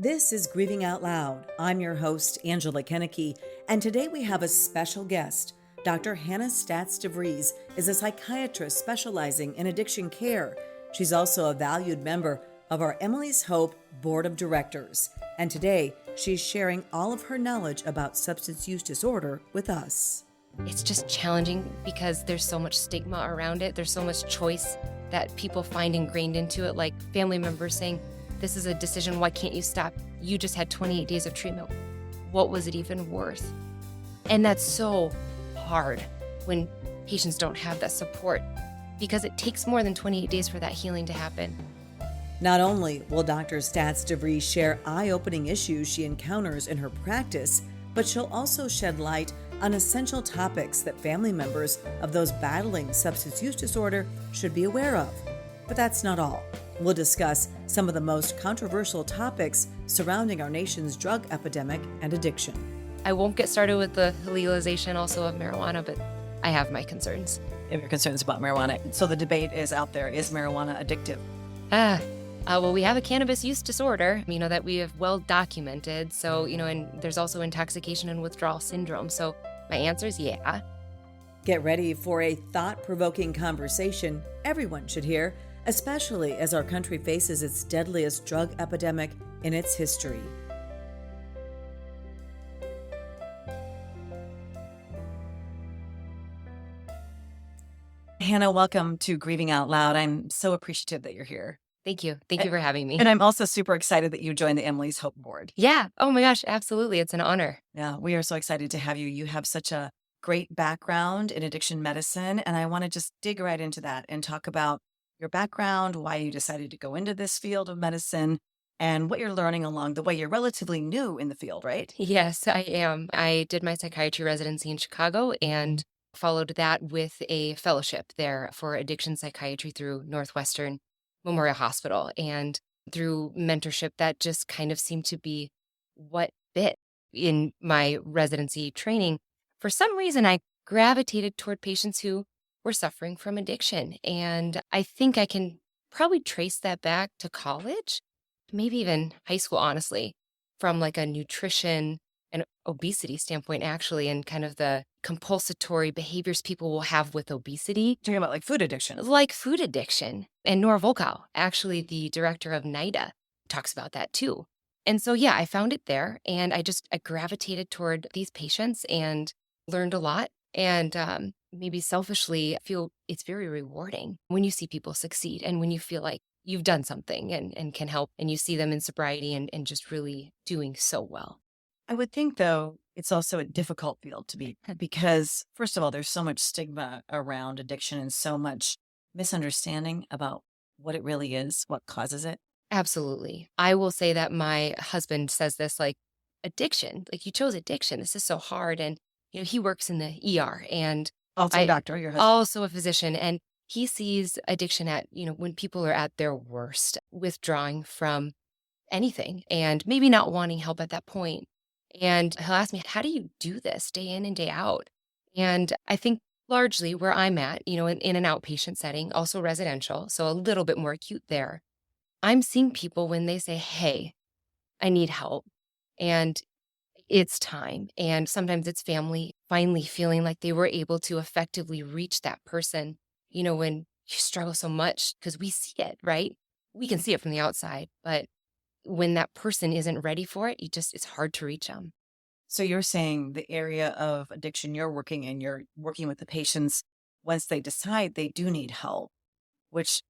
This is Grieving Out Loud. I'm your host, Angela Kennecke, and today we have a special guest. Dr. Hannah Statz DeVries is a psychiatrist specializing in addiction care. She's also a valued member of our Emily's Hope Board of Directors. And today, she's sharing all of her knowledge about substance use disorder with us. It's just challenging because there's so much stigma around it. There's so much choice that people find ingrained into it, like family members saying, this is a decision, why can't you stop? You just had 28 days of treatment. What was it even worth? And that's so hard when patients don't have that support because it takes more than 28 days for that healing to happen. Not only will Dr. Statz DeVries share eye-opening issues she encounters in her practice, but she'll also shed light on essential topics that family members of those battling substance use disorder should be aware of. But that's not all. We'll discuss some of the most controversial topics surrounding our nation's drug epidemic and addiction. I won't get started with the legalization also of marijuana, but I have my concerns. You have your concerns about marijuana. So the debate is out there, is marijuana addictive? Well, we have a cannabis use disorder, that we have well documented. So, and there's also intoxication and withdrawal syndrome. So my answer is yeah. Get ready for a thought-provoking conversation everyone should hear, especially as our country faces its deadliest drug epidemic in its history. Hannah, welcome to Grieving Out Loud. I'm so appreciative that you're here. Thank you. Thank you for having me. And I'm also super excited that you joined the Emily's Hope Board. Yeah. Oh my gosh. Absolutely. It's an honor. Yeah, we are so excited to have you. You have such a great background in addiction medicine. And I want to just dig right into that and talk about your background, why you decided to go into this field of medicine, and what you're learning along the way. You're relatively new in the field, right? Yes, I am. I did my psychiatry residency in Chicago and followed that with a fellowship there for addiction psychiatry through Northwestern Memorial Hospital. And through mentorship, that just kind of seemed to be what fit in my residency training. For some reason, I gravitated toward patients who were suffering from addiction. And I think I can probably trace that back to college, maybe even high school, honestly, from like a nutrition and obesity standpoint, actually, and kind of the compulsory behaviors people will have with obesity. Talking about like food addiction. Like food addiction. And Nora Volkow, actually the director of NIDA, talks about that too. And so, yeah, I found it there. And I gravitated toward these patients and learned a lot. And maybe selfishly feel it's very rewarding when you see people succeed and when you feel like you've done something and can help and you see them in sobriety and just really doing so well. I would think, though, it's also a difficult field to be because, first of all, there's so much stigma around addiction and so much misunderstanding about what it really is, what causes it. Absolutely. I will say that my husband says this, like, addiction, like you chose addiction. This is so hard. And, he works in the ER and Also a doctor, your husband. Also a physician. And he sees addiction at, when people are at their worst, withdrawing from anything and maybe not wanting help at that point. And he'll ask me, how do you do this day in and day out? And I think largely where I'm at, in an outpatient setting, also residential, so a little bit more acute there, I'm seeing people when they say, hey, I need help and it's time. And sometimes it's family finally feeling like they were able to effectively reach that person, when you struggle so much because we see it, right? We can see it from the outside, but when that person isn't ready for it, it's hard to reach them. So you're saying the area of addiction you're working with the patients once they decide they do need help, which,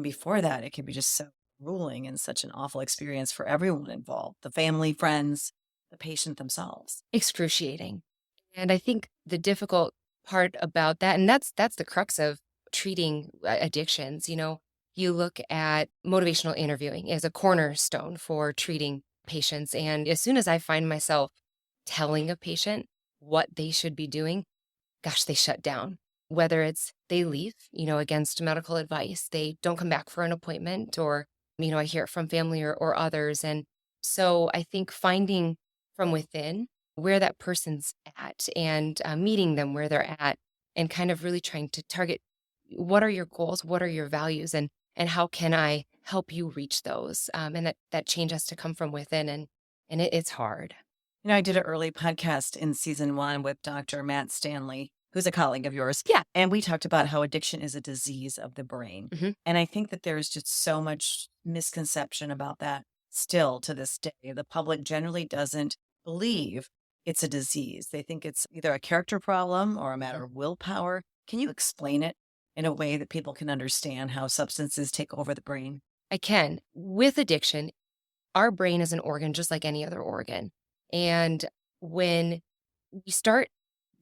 before that, it can be just so grueling and such an awful experience for everyone involved, the family, friends, the patient themselves. Excruciating. And I think the difficult part about that, and that's the crux of treating addictions, you look at motivational interviewing as a cornerstone for treating patients. And as soon as I find myself telling a patient what they should be doing, gosh, they shut down. Whether it's they leave, against medical advice, they don't come back for an appointment, or, I hear it from family or others. And so I think finding from within where that person's at and meeting them where they're at and kind of really trying to target what are your goals, what are your values, and and how can I help you reach those? And that change has to come from within, and it's hard. I did an early podcast in season 1 with Dr. Matt Stanley, who's a colleague of yours. Yeah. And we talked about how addiction is a disease of the brain. Mhm. And I think that there's just so much misconception about that still to this day. The public generally doesn't believe it's a disease. They think it's either a character problem or a matter of willpower. Can you explain it in a way that people can understand how substances take over the brain? I can. With addiction, our brain is an organ just like any other organ. And when we start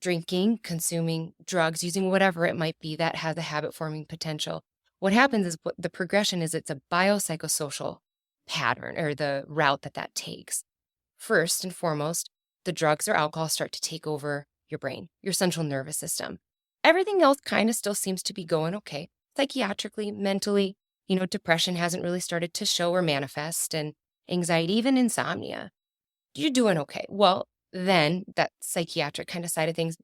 drinking, consuming drugs, using whatever it might be that has a habit forming potential, what happens is what the progression is, it's a biopsychosocial pattern or the route that takes. First and foremost, the drugs or alcohol start to take over your brain, your central nervous system. Everything else kind of still seems to be going okay. Psychiatrically, mentally, depression hasn't really started to show or manifest, and anxiety, even insomnia. You're doing okay. Well, then that psychiatric kind of side of things,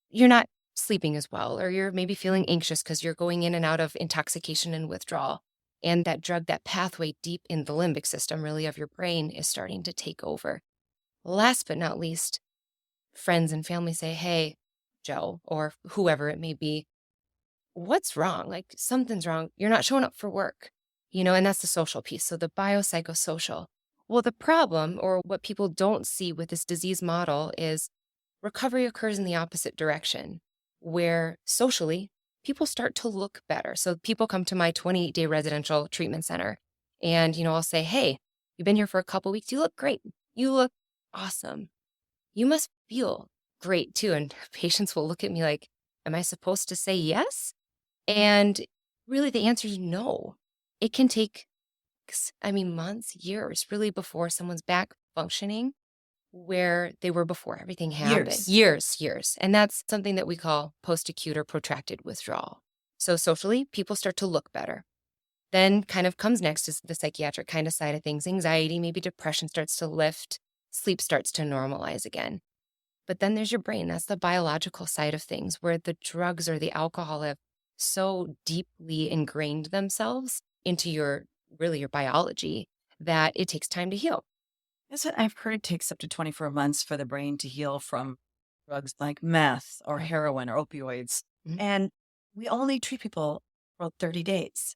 you're not sleeping as well, or you're maybe feeling anxious because you're going in and out of intoxication and withdrawal. And that drug, that pathway deep in the limbic system, really, of your brain is starting to take over. Last but not least, friends and family say, hey, Joe, or whoever it may be, what's wrong? Like, something's wrong. You're not showing up for work, and that's the social piece. So the biopsychosocial. Well, the problem, or what people don't see with this disease model, is recovery occurs in the opposite direction, where socially, people start to look better. So people come to my 28-day residential treatment center, and, I'll say, hey, you've been here for a couple weeks. You look great. You look awesome. You must feel great too. And patients will look at me like, am I supposed to say yes? And really the answer is no. It can take, months, years, really, before someone's back functioning where they were before everything happened. Years. And that's something that we call post-acute or protracted withdrawal. So socially, people start to look better. Then kind of comes next is the psychiatric kind of side of things. Anxiety, maybe depression starts to lift, sleep starts to normalize again. But then there's your brain. That's the biological side of things, where the drugs or the alcohol have so deeply ingrained themselves into your biology that it takes time to heal. That's what I've heard. It takes up to 24 months for the brain to heal from drugs like meth or heroin or opioids. Mhm. And we only treat people for 30 days.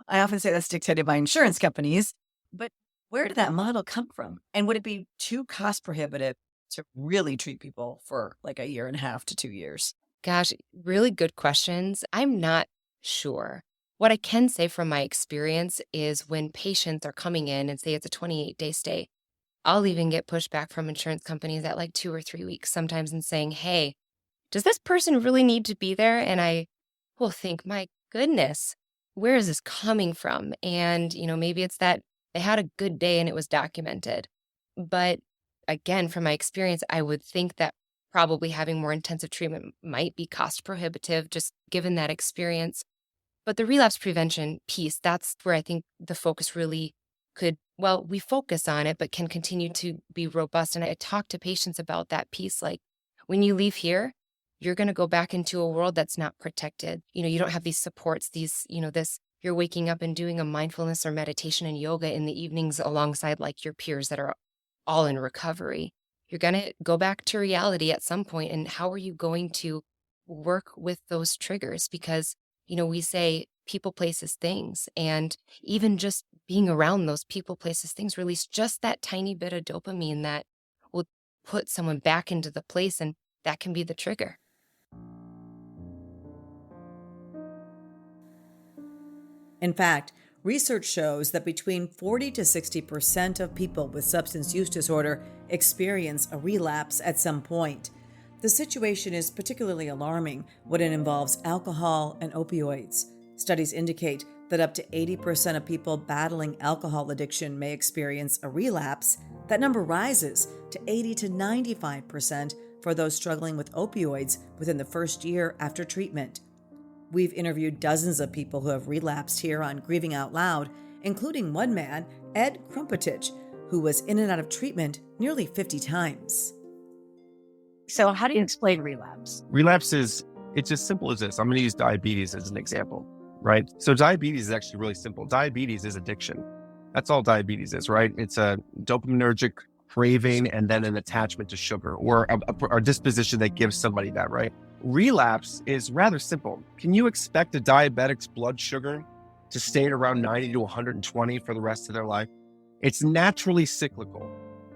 I often say that's dictated by insurance companies, but where did that model come from? And would it be too cost prohibitive to really treat people for like a year and a half to 2 years? Gosh, really good questions. I'm not sure. What I can say from my experience is when patients are coming in and say it's a 28-day stay, I'll even get pushback from insurance companies at like 2 or 3 weeks sometimes and saying, hey, does this person really need to be there? And I will think, my goodness, where is this coming from? And, maybe it's that they had a good day and it was documented. But again, from my experience, I would think that probably having more intensive treatment might be cost prohibitive, just given that experience. But the relapse prevention piece, that's where I think the focus really we focus on it, but can continue to be robust. And I talk to patients about that piece. Like, when you leave here, you're going to go back into a world that's not protected. You don't have these supports, you're waking up and doing a mindfulness or meditation and yoga in the evenings alongside like your peers that are all in recovery. You're going to go back to reality at some point. And how are you going to work with those triggers? Because, we say people, places, things, and even just being around those people, places, things release just that tiny bit of dopamine that will put someone back into the place, and that can be the trigger. In fact, research shows that between 40 to 60% of people with substance use disorder experience a relapse at some point. The situation is particularly alarming when it involves alcohol and opioids. Studies indicate that up to 80% of people battling alcohol addiction may experience a relapse. That number rises to 80 to 95% for those struggling with opioids within the first year after treatment. We've interviewed dozens of people who have relapsed here on Grieving Out Loud, including one man, Ed Krumpetich, who was in and out of treatment nearly 50 times. So how do you explain relapse? Relapse it's as simple as this. I'm going to use diabetes as an example. right? So diabetes is actually really simple. Diabetes is addiction. That's all diabetes is, right? It's a dopaminergic craving and then an attachment to sugar, or a disposition that gives somebody that, right? Relapse is rather simple. Can you expect a diabetic's blood sugar to stay at around 90 to 120 for the rest of their life? It's naturally cyclical.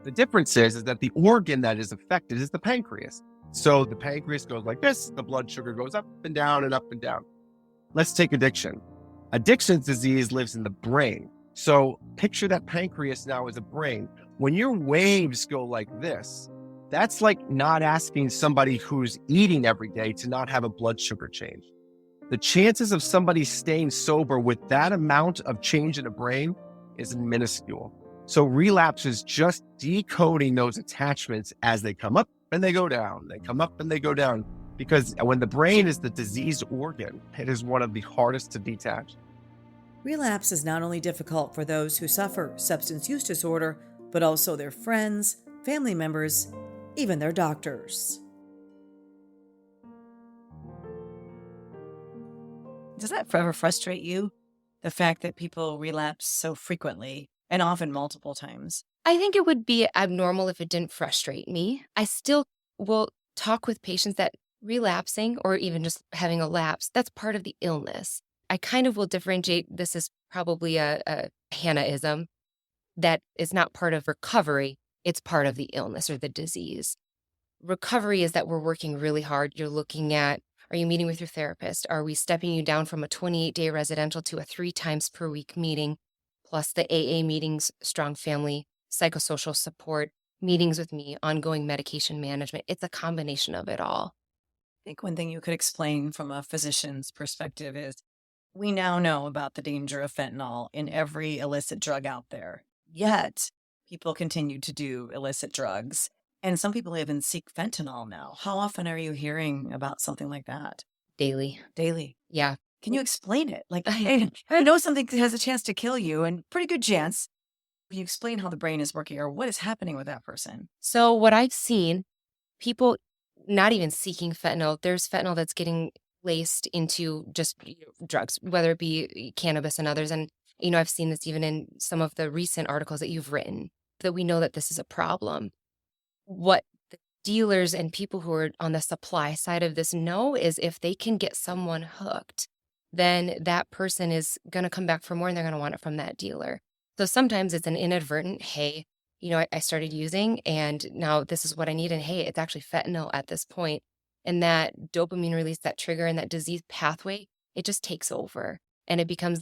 The difference is that the organ that is affected is the pancreas. So the pancreas goes like this, the blood sugar goes up and down and up and down. Let's take addiction. Addiction's disease lives in the brain. So picture that pancreas now as a brain. When your waves go like this, that's like not asking somebody who's eating every day to not have a blood sugar change. The chances of somebody staying sober with that amount of change in a brain is minuscule. So relapse is just decoding those attachments as they come up and they go down. They come up and they go down. Because when the brain is the diseased organ, it is one of the hardest to detach. Relapse is not only difficult for those who suffer substance use disorder, but also their friends, family members, even their doctors. Does that forever frustrate you? The fact that people relapse so frequently and often multiple times? I think it would be abnormal if it didn't frustrate me. I still will talk with patients that relapsing or even just having a lapse, that's part of the illness. I kind of will differentiate this as probably a Hannah-ism, that is not part of recovery, it's part of the illness or the disease. Recovery is that we're working really hard. You're looking at, are you meeting with your therapist? Are we stepping you down from a 28-day residential to a 3 times per week meeting, plus the AA meetings, strong family, psychosocial support, meetings with me, ongoing medication management? It's a combination of it all. I think one thing you could explain from a physician's perspective is we now know about the danger of fentanyl in every illicit drug out there. Yet people continue to do illicit drugs. And some people even seek fentanyl now. How often are you hearing about something like that? Daily. Yeah. Can you explain it? Like, I know something has a chance to kill you, and pretty good chance. Can you explain how the brain is working or what is happening with that person? So what I've seen, people not even seeking fentanyl, there's fentanyl that's getting laced into just drugs, whether it be cannabis and others. And, I've seen this even in some of the recent articles that you've written, that we know that this is a problem. What the dealers and people who are on the supply side of this know is if they can get someone hooked, then that person is going to come back for more and they're going to want it from that dealer. So sometimes it's an inadvertent, hey, I started using and now this is what I need. And hey, it's actually fentanyl at this point. And that dopamine release, that trigger and that disease pathway, it just takes over and it becomes,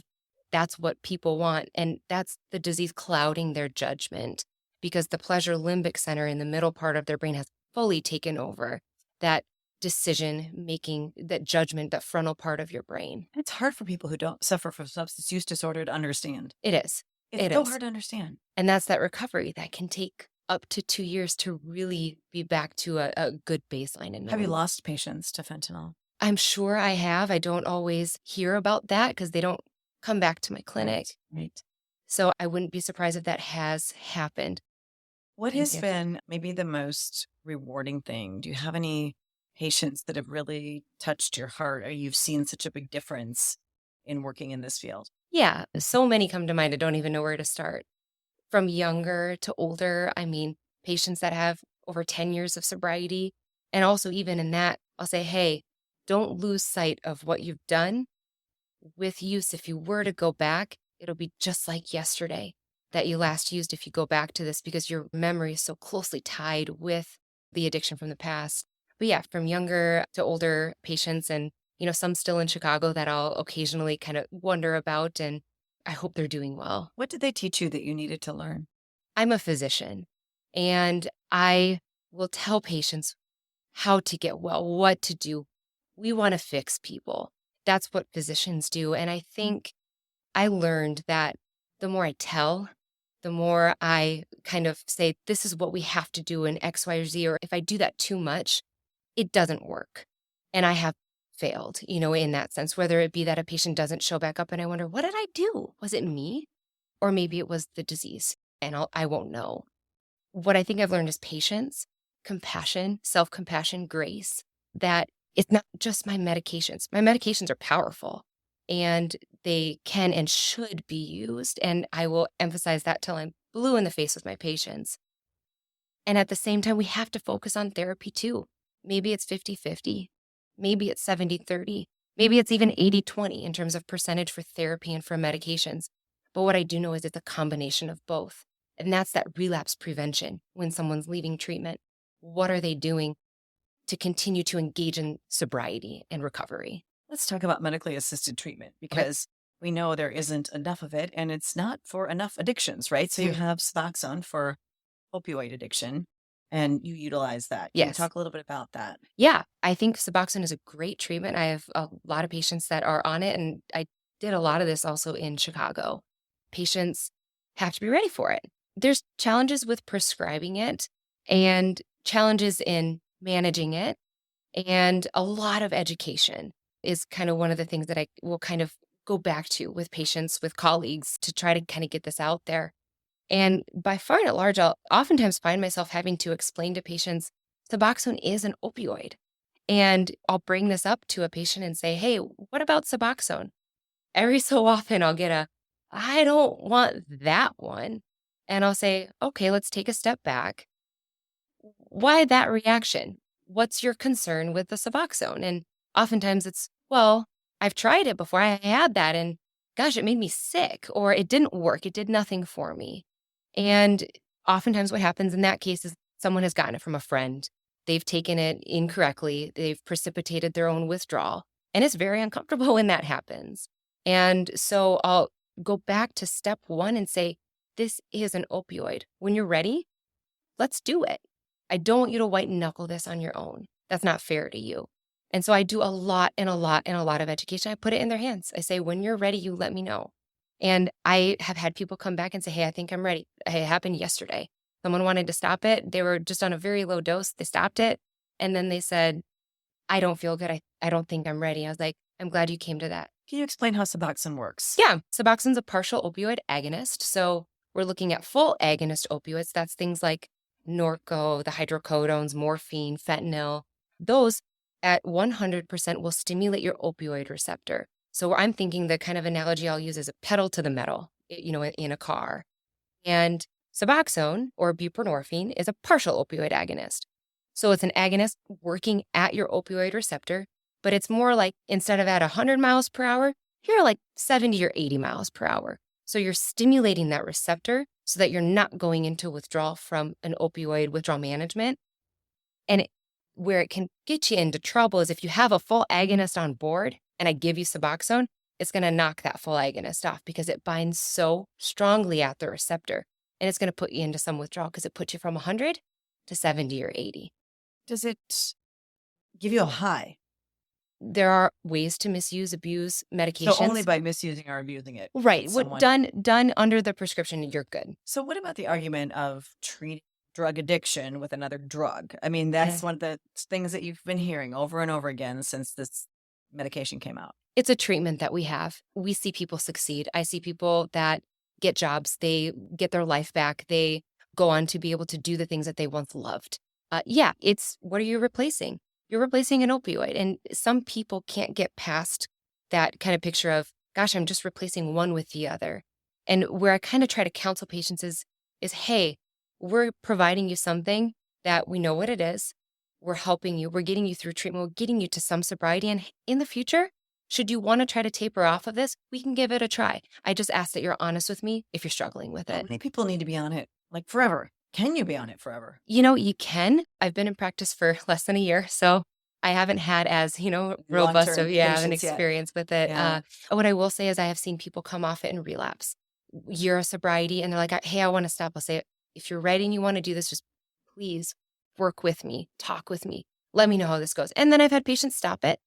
that's what people want. And that's the disease clouding their judgment because the pleasure limbic center in the middle part of their brain has fully taken over that decision making, that judgment, that frontal part of your brain. It's hard for people who don't suffer from substance use disorder to understand. It is. It's so hard to understand. And that's that recovery that can take up to 2 years to really be back to a good baseline. And have you lost patients to fentanyl? I'm sure I have. I don't always hear about that because they don't come back to my clinic. Right. So I wouldn't be surprised if that has happened. What has been maybe the most rewarding thing? Do you have any patients that have really touched your heart or you've seen such a big difference in working in this field? Yeah, so many come to mind. I don't even know where to start. From younger to older, patients that have over 10 years of sobriety. And also even in that, I'll say, hey, don't lose sight of what you've done with use. If you were to go back, it'll be just like yesterday that you last used if you go back to this because your memory is so closely tied with the addiction from the past. But yeah, from younger to older patients and, some still in Chicago that I'll occasionally kind of wonder about, and I hope they're doing well. What did they teach you that you needed to learn? I'm a physician, and I will tell patients how to get well, what to do. We want to fix people. That's what physicians do. And I think I learned that the more I tell, the more I kind of say, this is what we have to do in X, Y, or Z, or if I do that too much, it doesn't work. And I have failed, in that sense, whether it be that a patient doesn't show back up and I wonder, what did I do? Was it me? Or maybe it was the disease and I won't know. What I think I've learned is patience, compassion, self-compassion, grace, that it's not just my medications. My medications are powerful and they can and should be used. And I will emphasize that till I'm blue in the face with my patients. And at the same time, we have to focus on therapy too. Maybe it's 50-50. Maybe it's 70-30. Maybe it's even 80-20 in terms of percentage for therapy and for medications. But what I do know is it's a combination of both. And that's that relapse prevention when someone's leaving treatment. What are they doing to continue to engage in sobriety and recovery? Let's talk about medically assisted treatment because we know there isn't enough of it and it's not for enough addictions, right? So you have Suboxone for opioid addiction and you utilize that. Can you Yes. talk a little bit about that? Yeah, I think Suboxone is a great treatment. I have a lot of patients that are on it, and I did a lot of this also in Chicago. Patients have to be ready for it. There's challenges with prescribing it and challenges in managing it, and a lot of education is kind of one of the things that I will kind of go back to with patients, with colleagues to try to kind of get this out there. And by far and at large, I'll oftentimes find myself having to explain to patients, Suboxone is an opioid. And I'll bring this up to a patient and say, hey, what about Suboxone? Every so often I'll get I don't want that one. And I'll say, okay, let's take a step back. Why that reaction? What's your concern with the Suboxone? And oftentimes it's, well, I've tried it before. I had that and gosh, it made me sick, or it didn't work. It did nothing for me. And oftentimes what happens in that case is someone has gotten it from a friend. They've taken it incorrectly. They've precipitated their own withdrawal. And it's very uncomfortable when that happens. And so I'll go back to step one and say, this is an opioid. When you're ready, let's do it. I don't want you to white knuckle this on your own. That's not fair to you. And so I do a lot of education. I put it in their hands. I say, when you're ready, you let me know. And I have had people come back and say, hey, I think I'm ready. It happened yesterday. Someone wanted to stop it. They were just on a very low dose. They stopped it. And then they said, I don't feel good. I don't think I'm ready. I was like, I'm glad you came to that. Can you explain how Suboxone works? Yeah. Suboxone's a partial opioid agonist. So we're looking at full agonist opioids. That's things like Norco, the hydrocodones, morphine, fentanyl. Those at 100% will stimulate your opioid receptor. So I'm thinking the kind of analogy I'll use is a pedal to the metal, in a car. And Suboxone or buprenorphine is a partial opioid agonist. So it's an agonist working at your opioid receptor, but it's more like instead of at 100 miles per hour, you're like 70 or 80 miles per hour. So you're stimulating that receptor so that you're not going into withdrawal from an opioid withdrawal management. And where it can get you into trouble is if you have a full agonist on board and I give you Suboxone, it's going to knock that full agonist off because it binds so strongly at the receptor. And it's going to put you into some withdrawal because it puts you from 100 to 70 or 80. Does it give you a high? There are ways to abuse medications. So only by misusing or abusing it. Right. What done under the prescription, you're good. So what about the argument of treating drug addiction with another drug? I mean, that's one of the things that you've been hearing over and over again since this medication came out. It's a treatment that we have. We see people succeed. I see people that get jobs. They get their life back. They go on to be able to do the things that they once loved. It's what are you replacing? You're replacing an opioid. And some people can't get past that kind of picture of, gosh, I'm just replacing one with the other. And where I kind of try to counsel patients is, hey, we're providing you something that we know what it is. We're helping you. We're getting you through treatment. We're getting you to some sobriety. And in the future, should you want to try to taper off of this, we can give it a try. I just ask that you're honest with me if you're struggling with How it. many people need to be on it like forever? Can you be on it forever? You can. I've been in practice for less than a year, so I haven't had as, robust of an experience with it. Yeah. What I will say is I have seen people come off it and relapse. Year of sobriety, and they're like, hey, I want to stop. I'll say, if you're ready and you want to do this, just please work with me, talk with me, let me know how this goes. And then I've had patients stop it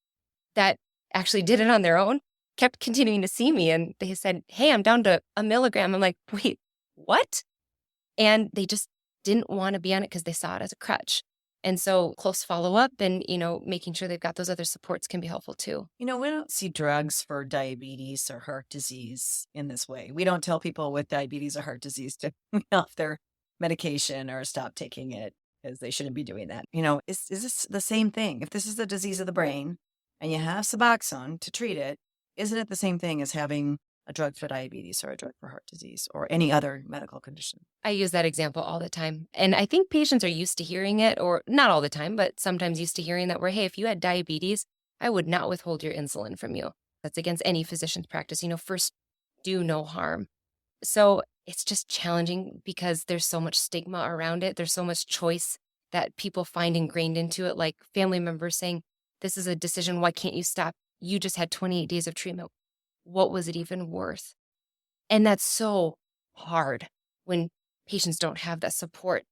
that actually did it on their own, kept continuing to see me, and they said, hey, I'm down to 1 milligram. I'm like, wait, what? And they just didn't want to be on it because they saw it as a crutch. And so close follow-up and, making sure they've got those other supports can be helpful too. We don't see drugs for diabetes or heart disease in this way. We don't tell people with diabetes or heart disease to get off their medication or stop taking it because they shouldn't be doing that. Is this the same thing? If this is a disease of the brain and you have Suboxone to treat it, isn't it the same thing as having a drug for diabetes or a drug for heart disease or any other medical condition? I use that example all the time. And I think patients are used to hearing it, or not all the time, but sometimes used to hearing that where, hey, if you had diabetes, I would not withhold your insulin from you. That's against any physician's practice. First, do no harm. So it's just challenging because there's so much stigma around it. There's so much choice that people find ingrained into it, like family members saying, this is a decision. Why can't you stop? You just had 28 days of treatment. What was it even worth? And that's so hard when patients don't have that support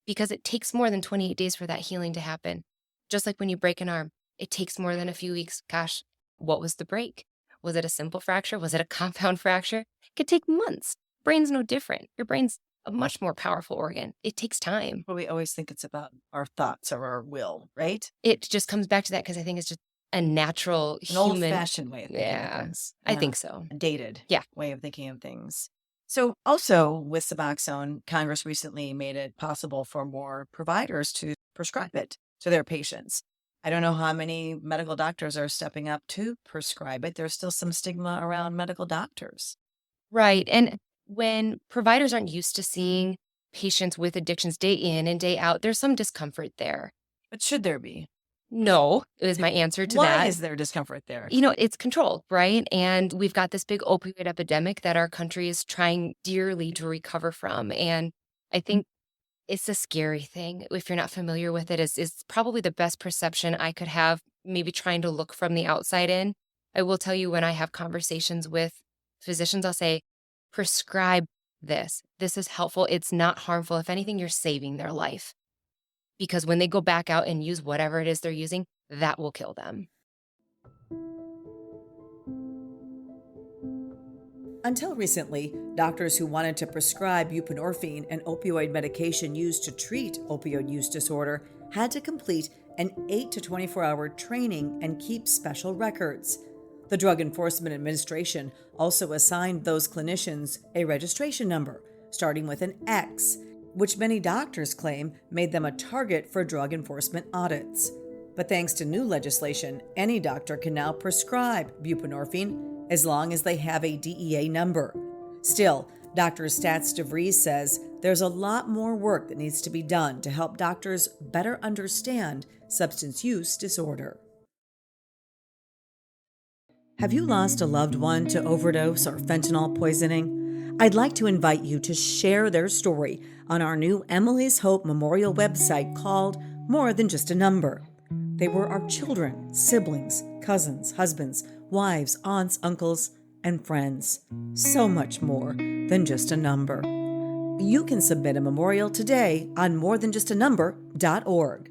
because it takes more than 28 days for that healing to happen. Just like when you break an arm, it takes more than a few weeks. Gosh, what was the break? Was it a simple fracture? Was it a compound fracture? It could take months. Brain's no different. Your brain's a much more powerful organ. It takes time. But we always think it's about our thoughts or our will, right? It just comes back to that because I think it's just a natural An human. old-fashioned way of thinking of things. I think so. A dated Yeah. way of thinking of things. So also with Suboxone, Congress recently made it possible for more providers to prescribe it to their patients. I don't know how many medical doctors are stepping up to prescribe it. There's still some stigma around medical doctors. Right. And when providers aren't used to seeing patients with addictions day in and day out, there's some discomfort there. But should there be? No, is my answer to that. Why is there discomfort there? It's control, right? And we've got this big opioid epidemic that our country is trying dearly to recover from. And I think it's a scary thing. If you're not familiar with it, is probably the best perception I could have, maybe trying to look from the outside in. I will tell you when I have conversations with physicians, I'll say, prescribe this. This is helpful. It's not harmful. If anything, you're saving their life. Because when they go back out and use whatever it is they're using, that will kill them. Until recently, doctors who wanted to prescribe buprenorphine, an opioid medication used to treat opioid use disorder, had to complete an 8 to 24-hour training and keep special records. The Drug Enforcement Administration also assigned those clinicians a registration number, starting with an X, which many doctors claim made them a target for drug enforcement audits. But thanks to new legislation, any doctor can now prescribe buprenorphine as long as they have a DEA number. Still, Dr. Statz DeVries says there's a lot more work that needs to be done to help doctors better understand substance use disorder. Have you lost a loved one to overdose or fentanyl poisoning? I'd like to invite you to share their story on our new Emily's Hope Memorial website called More Than Just a Number. They were our children, siblings, cousins, husbands, wives, aunts, uncles, and friends. So much more than just a number. You can submit a memorial today on morethanjustanumber.org.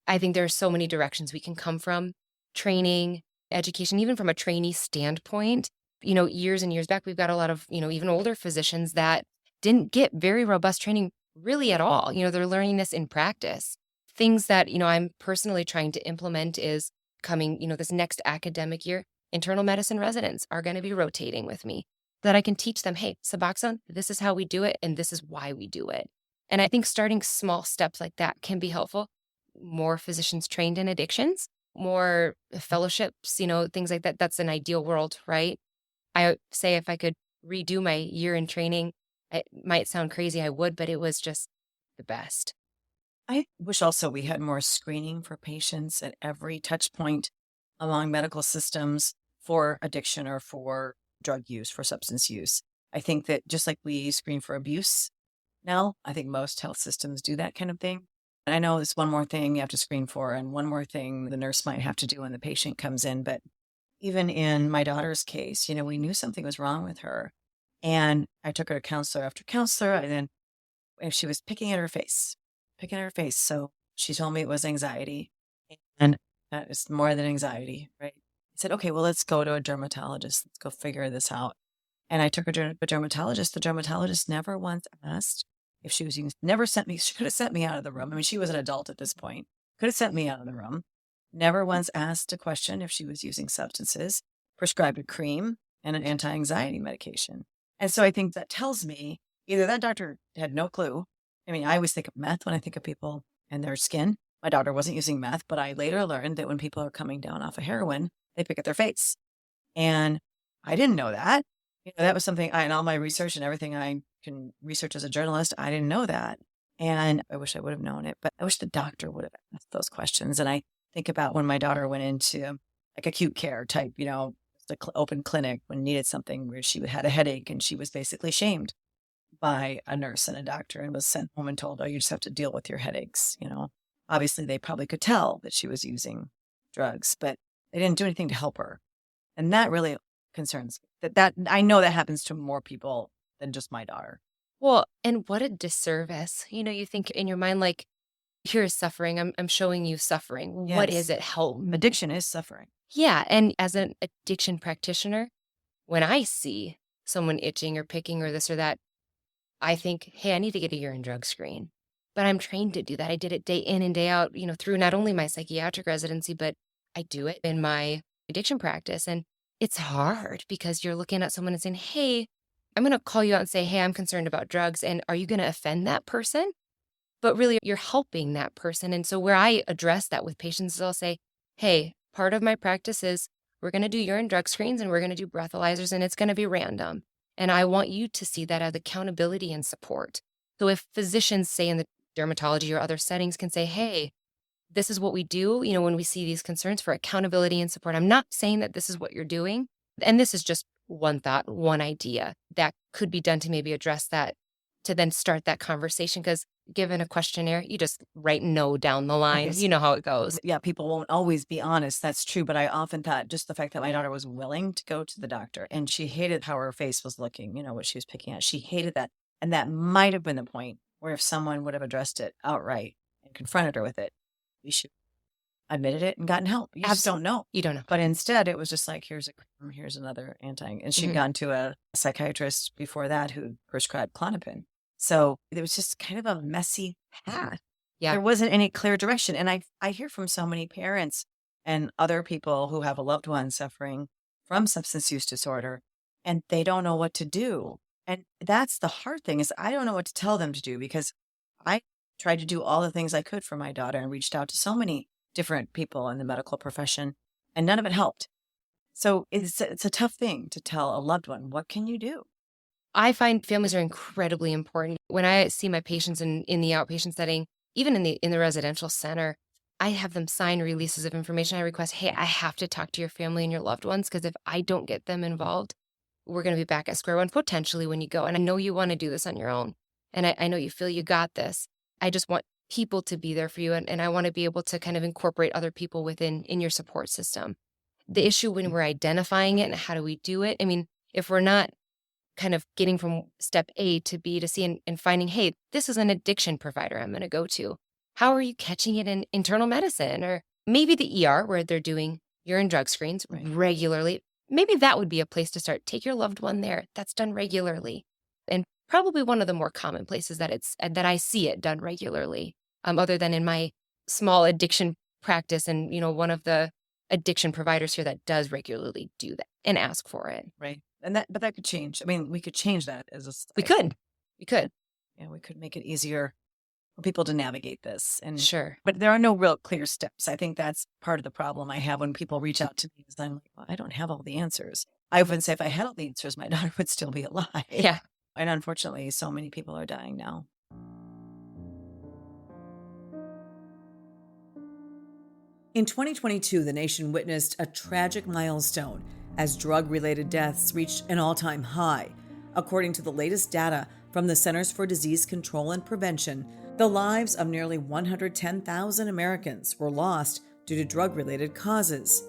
I think there are so many directions we can come from. Training, education, even from a trainee standpoint. Years and years back, we've got a lot of, even older physicians that didn't get very robust training really at all. They're learning this in practice. Things that, I'm personally trying to implement is coming, this next academic year, internal medicine residents are going to be rotating with me, that I can teach them, hey, Suboxone, this is how we do it, and this is why we do it. And I think starting small steps like that can be helpful. More physicians trained in addictions, more fellowships, things like that. That's an ideal world, right? I say if I could redo my year in training, it might sound crazy, I would, but it was just the best. I wish also we had more screening for patients at every touch point along medical systems for addiction or for drug use, for substance use. I think that just like we screen for abuse now, I think most health systems do that kind of thing. And I know it's one more thing you have to screen for and one more thing the nurse might have to do when the patient comes in. But even in my daughter's case, we knew something was wrong with her. And I took her to counselor after counselor. And she was picking at her face. So she told me it was anxiety. And that is more than anxiety, right? I said, okay, well, let's go to a dermatologist. Let's go figure this out. And I took her to a dermatologist. The dermatologist never once asked if she was using, she could have sent me out of the room. I mean, she was an adult at this point. Could have sent me out of the room. Never once asked a question if she was using substances, prescribed a cream and an anti-anxiety medication. And so I think that tells me either that doctor had no clue. I mean, I always think of meth when I think of people and their skin. My daughter wasn't using meth, but I later learned that when people are coming down off of heroin, they pick at their face. And I didn't know that. That was something in all my research and everything I can research as a journalist, I didn't know that. And I wish I would have known it, but I wish the doctor would have asked those questions. And I think about when my daughter went into like acute care type, the open clinic when needed something where she had a headache and she was basically shamed by a nurse and a doctor and was sent home and told, oh, you just have to deal with your headaches. Obviously they probably could tell that she was using drugs, but they didn't do anything to help her. And that really concerns me. That I know that happens to more people than just my daughter. Well, and what a disservice. You think in your mind, like, here is suffering. I'm showing you suffering. What Yes. is it? Help. Addiction is suffering. Yeah. And as an addiction practitioner, when I see someone itching or picking or this or that, I think, hey, I need to get a urine drug screen. But I'm trained to do that. I did it day in and day out, through not only my psychiatric residency, but I do it in my addiction practice. And it's hard because you're looking at someone and saying, hey, I'm going to call you out and say, hey, I'm concerned about drugs. And are you going to offend that person? But really, you're helping that person. And so where I address that with patients is I'll say, hey, part of my practice is we're going to do urine drug screens and we're going to do breathalyzers and it's going to be random. And I want you to see that as accountability and support. So if physicians, say in the dermatology or other settings, can say, hey, this is what we do, when we see these concerns for accountability and support. I'm not saying that this is what you're doing. And this is just one thought, one idea that could be done to maybe address that, to then start that conversation. Because given a questionnaire, you just write no down the line. Yes. You know how it goes. Yeah, people won't always be honest. That's true. But I often thought just the fact that my daughter was willing to go to the doctor and she hated how her face was looking, what she was picking at. She hated that. And that might have been the point where if someone would have addressed it outright and confronted her with it, we should have admitted it and gotten help. You just don't know. You don't know. But instead, it was just like, here's another anti. And she'd gone to a psychiatrist before that who prescribed Klonopin. So it was just kind of a messy path. Yeah. There wasn't any clear direction. And I hear from so many parents and other people who have a loved one suffering from substance use disorder, and they don't know what to do. And that's the hard thing is I don't know what to tell them to do because I tried to do all the things I could for my daughter and reached out to so many different people in the medical profession, and none of it helped. So it's a tough thing to tell a loved one. What can you do? I find families are incredibly important. When I see my patients in the outpatient setting, even in the residential center, I have them sign releases of information. I request, hey, I have to talk to your family and your loved ones because if I don't get them involved, we're going to be back at square one potentially when you go. And I know you want to do this on your own. And I know you feel you got this. I just want people to be there for you. And I want to be able to kind of incorporate other people in your support system. The issue when we're identifying it and how do we do it? I mean, if we're not kind of getting from step A to B to C and finding, hey, this is an addiction provider I'm going to go to. How are you catching it in internal medicine or maybe the ER where they're doing urine drug screens regularly? Maybe that would be a place to start. Take your loved one there. That's done regularly. And probably one of the more common places that I see it done regularly, other than in my small addiction practice and, one of the addiction providers here that does regularly do that and ask for it. Right. But that could change. I mean, we could change that as a society. We could. Yeah, we could make it easier for people to navigate this. And Sure. But there are no real clear steps. I think that's part of the problem I have when people reach out to me is I'm like, well, I don't have all the answers. I often say if I had all the answers, my daughter would still be alive. Yeah. And unfortunately, so many people are dying now. In 2022, the nation witnessed a tragic milestone as drug-related deaths reached an all-time high. According to the latest data from the Centers for Disease Control and Prevention, the lives of nearly 110,000 Americans were lost due to drug-related causes.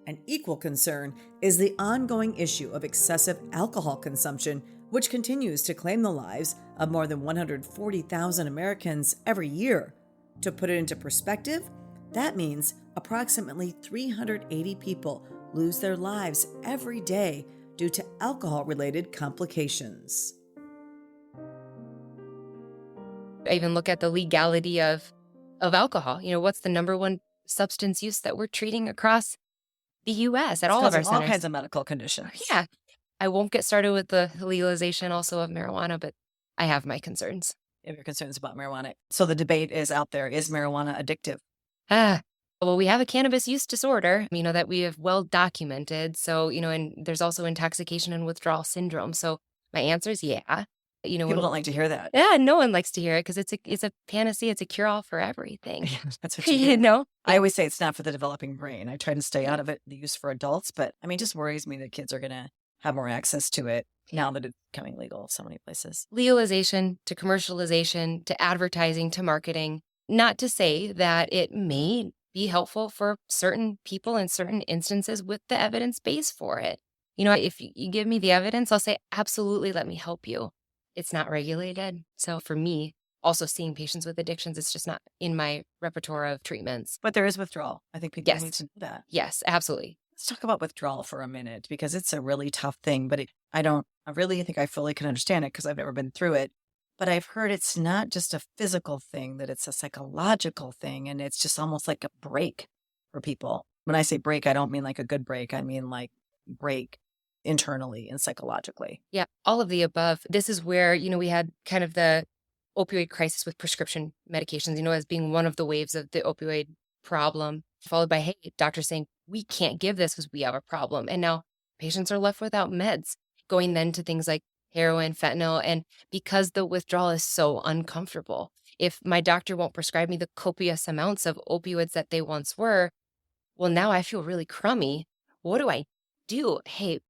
An equal concern is the ongoing issue of excessive alcohol consumption, which continues to claim the lives of more than 140,000 Americans every year. To put it into perspective, that means approximately 380 people lose their lives every day due to alcohol-related complications. I even look at the legality of alcohol. What's the number one substance use that we're treating across the U.S. at all of our centers? All kinds of medical conditions. Yeah. I won't get started with the legalization also of marijuana, but I have my concerns. if your concerns about marijuana. So the debate is out there. Is marijuana addictive? Well, we have a cannabis use disorder, that we have well documented. So, and there's also intoxication and withdrawal syndrome. So my answer is yeah. People don't like to hear that. Yeah, no one likes to hear it because it's a panacea. It's a cure-all for everything. That's what you hear. know? I always say it's not for the developing brain. I try to stay out of it, the use for adults. But it just worries me that kids are going to have more access to it now that it's becoming legal in so many places. Legalization to commercialization to advertising to marketing. Not to say that it may be helpful for certain people in certain instances with the evidence base for it. If you give me the evidence, I'll say, absolutely, let me help you. It's not regulated. So for me, also seeing patients with addictions, it's just not in my repertoire of treatments. But there is withdrawal. I think people Yes. need to know that. Yes, absolutely. Let's talk about withdrawal for a minute because it's a really tough thing. But I really think I fully can understand it because I've never been through it. But I've heard it's not just a physical thing, that it's a psychological thing. And it's just almost like a break for people. When I say break, I don't mean like a good break. I mean like break internally and psychologically. Yeah, all of the above. This is where, we had kind of the opioid crisis with prescription medications, as being one of the waves of the opioid problem, followed by, hey, doctors saying, we can't give this because we have a problem. And now patients are left without meds, going then to things like heroin, fentanyl. And because the withdrawal is so uncomfortable, if my doctor won't prescribe me the copious amounts of opioids that they once were, well, now I feel really crummy. What do I do? Hey,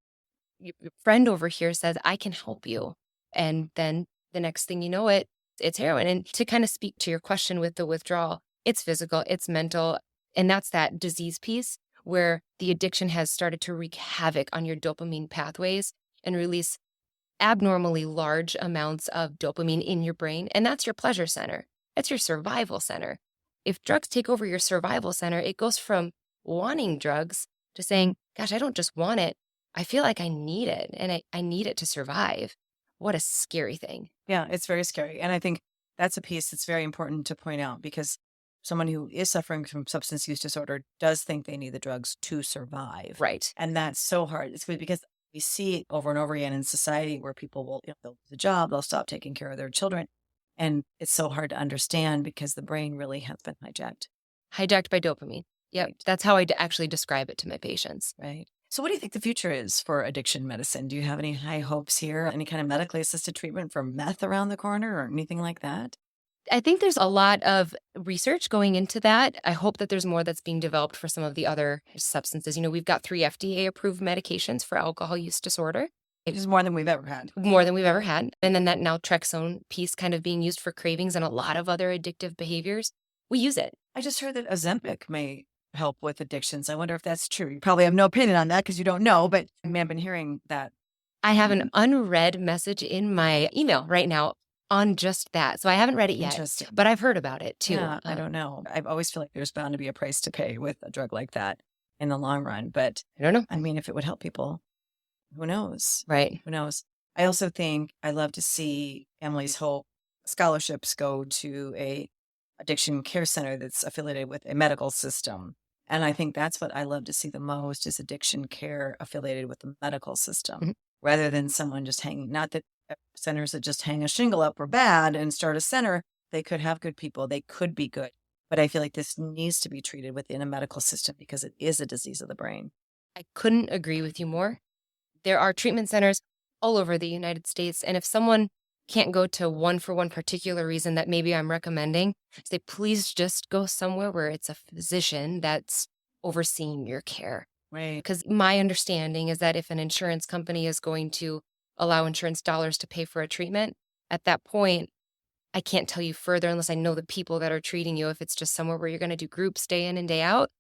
your friend over here says, I can help you. And then the next thing you know it's heroin. And to kind of speak to your question with the withdrawal, it's physical, it's mental. And that's that disease piece where the addiction has started to wreak havoc on your dopamine pathways and release abnormally large amounts of dopamine in your brain. And that's your pleasure center. That's your survival center. If drugs take over your survival center, it goes from wanting drugs to saying, gosh, I don't just want it. I feel like I need it and I need it to survive. What a scary thing. Yeah, it's very scary. And I think that's a piece that's very important to point out because someone who is suffering from substance use disorder does think they need the drugs to survive. Right. And that's so hard. It's because we see it over and over again in society where people will, they'll lose a job, they'll stop taking care of their children. And it's so hard to understand because the brain really has been hijacked. Hijacked by dopamine. Yep. Right. That's how I actually describe it to my patients. Right. So what do you think the future is for addiction medicine? Do you have any high hopes here? Any kind of medically assisted treatment for meth around the corner or anything like that? I think there's a lot of research going into that. I hope that there's more that's being developed for some of the other substances. We've got 3 FDA-approved medications for alcohol use disorder. It is more than we've ever had. More than we've ever had. And then that naltrexone piece kind of being used for cravings and a lot of other addictive behaviors. We use it. I just heard that Ozempic may help with addictions. I wonder if that's true. You probably have no opinion on that because you don't know, but I mean, I've been hearing that. I have an unread message in my email right now on just that. So I haven't read it yet, Interesting. but I've heard about it too. Yeah, I don't know. I always feel like there's bound to be a price to pay with a drug like that in the long run. But I don't know. I mean, if it would help people, who knows? Right. Who knows? I also think I love to see Emily's Hope scholarships go to a addiction care center that's affiliated with a medical system. And I think that's what I love to see the most is addiction care affiliated with the medical system rather than someone just hanging. Not that centers that just hang a shingle up are bad and start a center. They could have good people. They could be good. But I feel like this needs to be treated within a medical system because it is a disease of the brain. I couldn't agree with you more. There are treatment centers all over the United States. And if someone can't go to one for one particular reason that maybe I'm recommending, say, please just go somewhere where it's a physician that's overseeing your care. Right. Because my understanding is that if an insurance company is going to allow insurance dollars to pay for a treatment, at that point, I can't tell you further unless I know the people that are treating you. If it's just somewhere where you're going to do groups day in and day out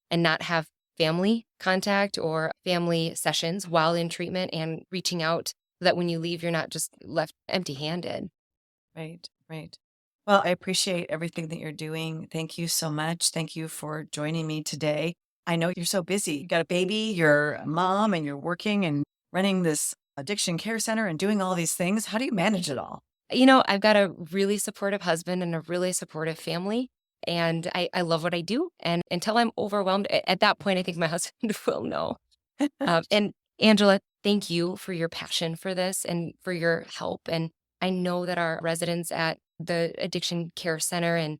and not have family contact or family sessions while in treatment and reaching out so that when you leave, you're not just left empty-handed. Right, right. Well, I appreciate everything that you're doing. Thank you so much. Thank you for joining me today. I know you're so busy. You got a baby, you're a mom, and you're working and running this addiction care center and doing all these things. How do you manage it all? I've got a really supportive husband and a really supportive family. And I love what I do. And until I'm overwhelmed, at that point, I think my husband will know. And Angela, thank you for your passion for this and for your help. And I know that our residents at the addiction care center and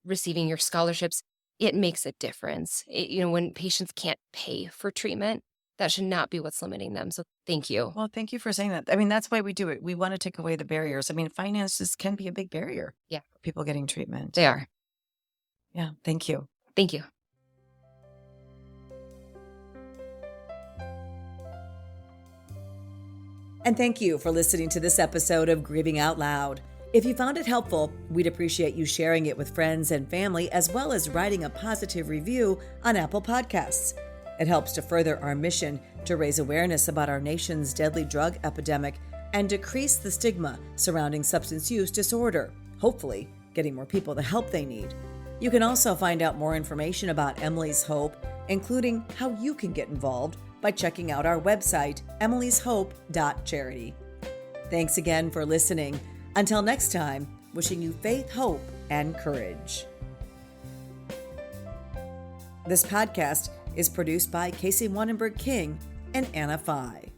receiving your scholarships, it makes a difference. When patients can't pay for treatment, that should not be what's limiting them. So thank you. Well, thank you for saying that. I mean, that's why we do it. We want to take away the barriers. I mean, finances can be a big barrier. Yeah. For people getting treatment. They are. Yeah. Thank you. Thank you. And thank you for listening to this episode of Grieving Out Loud. If you found it helpful, we'd appreciate you sharing it with friends and family, as well as writing a positive review on Apple Podcasts. It helps to further our mission to raise awareness about our nation's deadly drug epidemic and decrease the stigma surrounding substance use disorder, hopefully getting more people the help they need. You can also find out more information about Emily's Hope, including how you can get involved, by checking out our website, emilyshope.charity. Thanks again for listening. Until next time, wishing you faith, hope, and courage. This podcast is produced by Casey Wanenberg King and Anna Fye.